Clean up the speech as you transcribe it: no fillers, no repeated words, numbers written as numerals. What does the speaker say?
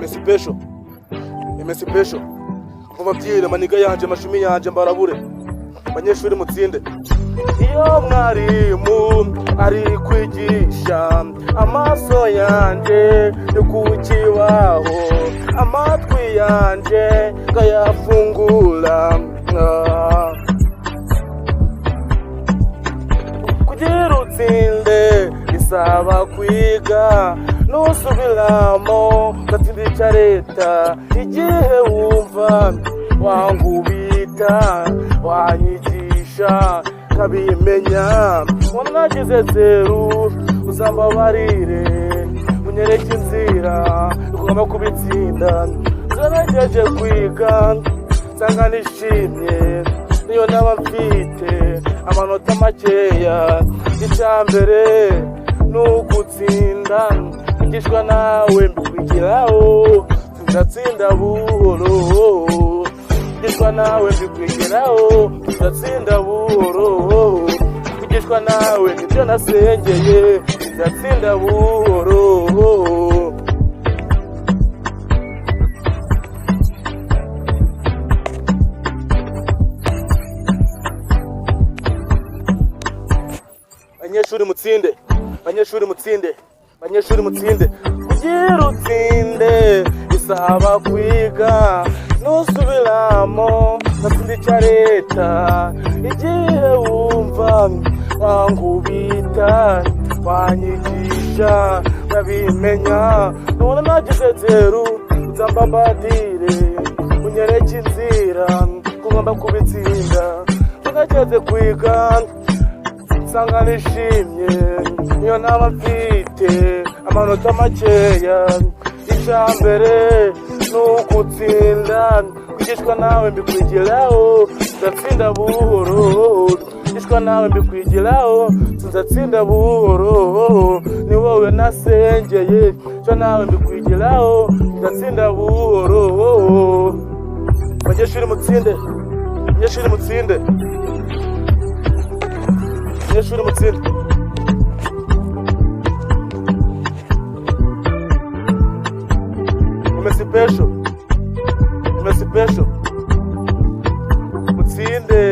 Messi Pesho kuva byire maniga yanje mashumi yanje mbarabure abanyeshuri mutsinde. Iyo mwarimu ari kwigisha amaso yanje kukibaho, amatwi yanje kayafungura. Kugira utsinde bisaba kwiga nusubiramo gatsinda ca leta. Igihe wumva wangubita wanyigisha kabimenya, wamwagize zeru uzambabarire unyereke inzira ugomba kubitsinda. Zarageje kwiga nsanga nishimye niyo naba mfite amanota makeya. Icambere nugutsinda igishwa nawe mbikwigiraho ndatsinda buhoro. Igishwa nawe mbikwigiraho ndatsinda buhoro. Igishwa nawe nibyo nasengeye ndatsinda buhoro. Banyeshuri mutsinde. Kugira utsinde bisaba kwiga nusubiramo gatsinda ca leta. Igihe wumva wangubita wanyigisha nkabimenya, none nagize zeru uzambabadire unyereke inzira kugomba kubitsinda. Tugageze kwiga nsanga nishimye niyo naba mfite amanota makeya. Icambere nugutsinda kwigishwa nawe mbikwigiraho ndatsinda buhoro. Igishwa nawe mbikwigiraho ndatsinda buhoro. Ni wowe nasengeye cyo nawe mbikwigiraho ndatsinda buhoro. Banyeshuri mutsinde. Messi Pesho mutsinde.